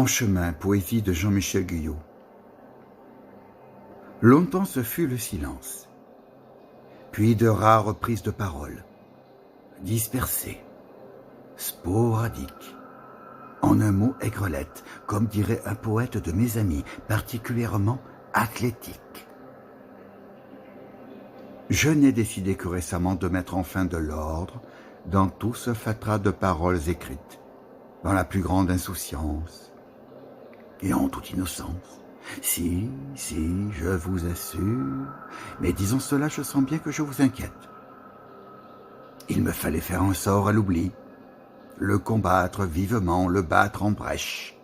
En chemin, poésie de Jean-Michel Guyot. Longtemps ce fut le silence, puis de rares prises de parole, dispersées, sporadiques, en un mot aigrelette, comme dirait un poète de mes amis, particulièrement athlétique. Je n'ai décidé que récemment de mettre enfin de l'ordre dans tout ce fatras de paroles écrites, dans la plus grande insouciance et en toute innocence. Si, je vous assure, mais disons cela, je sens bien que je vous inquiète. Il me fallait faire un sort à l'oubli, le combattre vivement, le battre en brèche.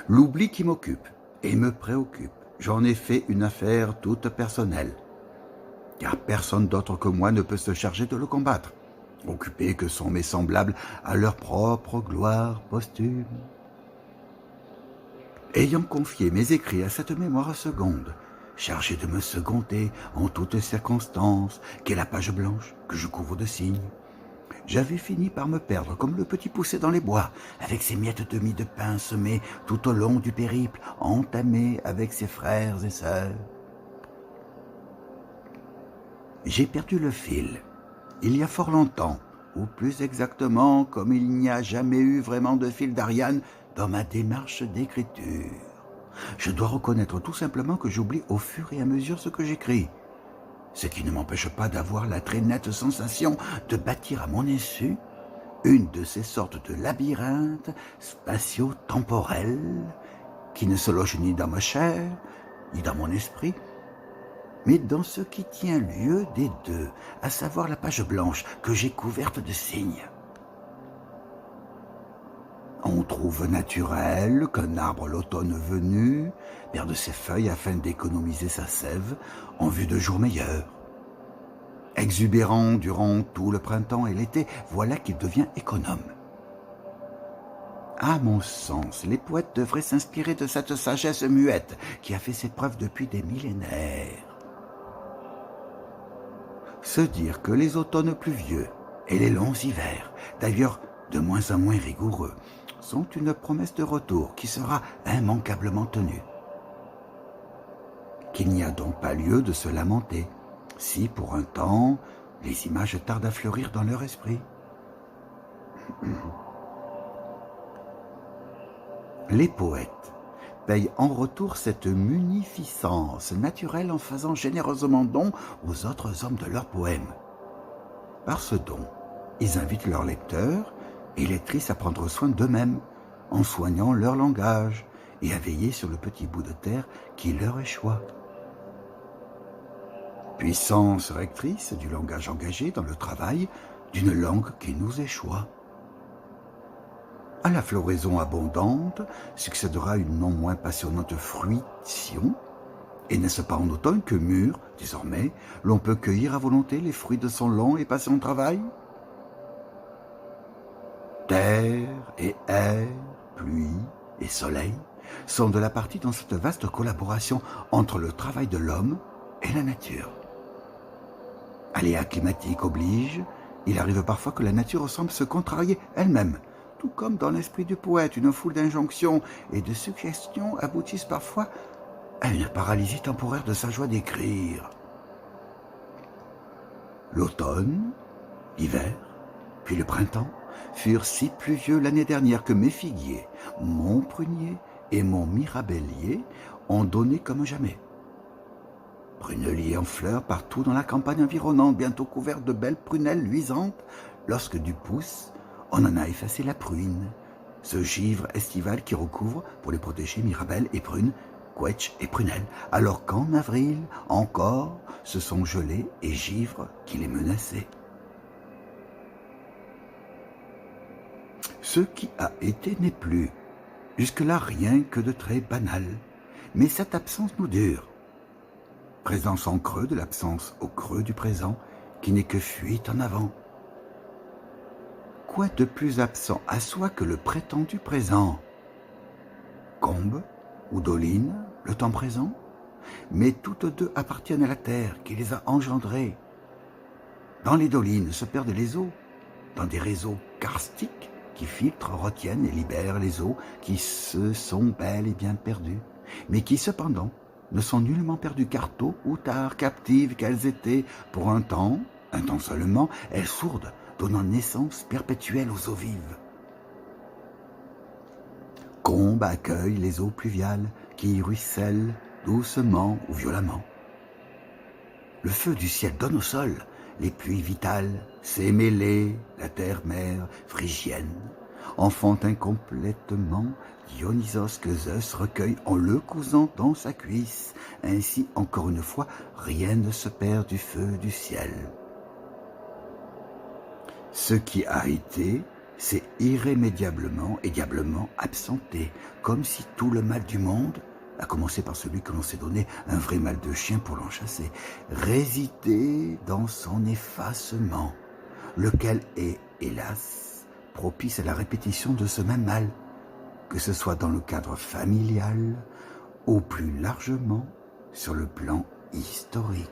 L'oubli qui m'occupe et me préoccupe, j'en ai fait une affaire toute personnelle, car personne d'autre que moi ne peut se charger de le combattre, occupés que sont mes semblables à leur propre gloire posthume. Ayant confié mes écrits à cette mémoire seconde, chargée de me seconder en toutes circonstances, qu'est la page blanche que je couvre de signes, j'avais fini par me perdre comme le petit poussé dans les bois, avec ses miettes de mie de pain semées tout au long du périple, entamé avec ses frères et sœurs. J'ai perdu le fil, il y a fort longtemps, ou plus exactement comme il n'y a jamais eu vraiment de fil d'Ariane dans ma démarche d'écriture. Je dois reconnaître tout simplement que j'oublie au fur et à mesure ce que j'écris, ce qui ne m'empêche pas d'avoir la très nette sensation de bâtir à mon insu une de ces sortes de labyrinthes spatio-temporels qui ne se logent ni dans ma chair, ni dans mon esprit, mais dans ce qui tient lieu des deux, à savoir la page blanche que j'ai couverte de signes. On trouve naturel qu'un arbre l'automne venu perde ses feuilles afin d'économiser sa sève en vue de jours meilleurs. Exubérant durant tout le printemps et l'été, voilà qu'il devient économe. À mon sens, les poètes devraient s'inspirer de cette sagesse muette qui a fait ses preuves depuis des millénaires. Se dire que les automnes pluvieux et les longs hivers, d'ailleurs de moins en moins rigoureux, sont une promesse de retour qui sera immanquablement tenue. Qu'il n'y a donc pas lieu de se lamenter si, pour un temps, les images tardent à fleurir dans leur esprit. Les poètes payent en retour cette munificence naturelle en faisant généreusement don aux autres hommes de leurs poèmes. Par ce don, ils invitent leurs lecteurs et lectrices à prendre soin d'eux-mêmes, en soignant leur langage et à veiller sur le petit bout de terre qui leur échoit. Puissance rectrice du langage engagé dans le travail d'une langue qui nous échoit. À la floraison abondante succédera une non moins passionnante fruition, et n'est-ce pas en automne que mûr, désormais, l'on peut cueillir à volonté les fruits de son long et patient travail? Terre et air, pluie et soleil sont de la partie dans cette vaste collaboration entre le travail de l'homme et la nature. Aléa climatique oblige, il arrive parfois que la nature semble se contrarier elle-même, tout comme dans l'esprit du poète, une foule d'injonctions et de suggestions aboutissent parfois à une paralysie temporaire de sa joie d'écrire. L'automne, l'hiver, puis le printemps furent si pluvieux l'année dernière que mes figuiers, mon prunier et mon mirabellier ont donné comme jamais. Prunelliers en fleurs partout dans la campagne environnante, bientôt couverts de belles prunelles luisantes, lorsque du pouce, on en a effacé la pruine, ce givre estival qui recouvre, pour les protéger, mirabelle et prune, couetch et prunelle, alors qu'en avril, encore, ce sont gelées et givre qui les menaçaient. Ce qui a été n'est plus, jusque-là rien que de très banal, mais cette absence nous dure. Présence en creux de l'absence au creux du présent, qui n'est que fuite en avant. Quoi de plus absent à soi que le prétendu présent? Combe ou Doline, le temps présent, mais toutes deux appartiennent à la terre qui les a engendrées. Dans les dolines se perdent les eaux, dans des réseaux karstiques qui filtrent, retiennent et libèrent les eaux qui se sont bel et bien perdues, mais qui cependant ne sont nullement perdues, car tôt ou tard, captives qu'elles étaient, pour un temps seulement, elles sourdent, donnant naissance perpétuelle aux eaux vives. Combes accueille les eaux pluviales qui ruissellent doucement ou violemment. Le feu du ciel donne au sol les pluies vitales, s'est mêlé la terre-mère phrygienne, enfantin complètement Dionysos que Zeus recueille en le cousant dans sa cuisse. Ainsi, encore une fois, rien ne se perd du feu du ciel. Ce qui a été, s'est irrémédiablement et diablement absenté, comme si tout le mal du monde, à commencer par celui que l'on s'est donné un vrai mal de chien pour l'en chasser, résidait dans son effacement, lequel est, hélas, propice à la répétition de ce même mal, que ce soit dans le cadre familial ou plus largement sur le plan historique.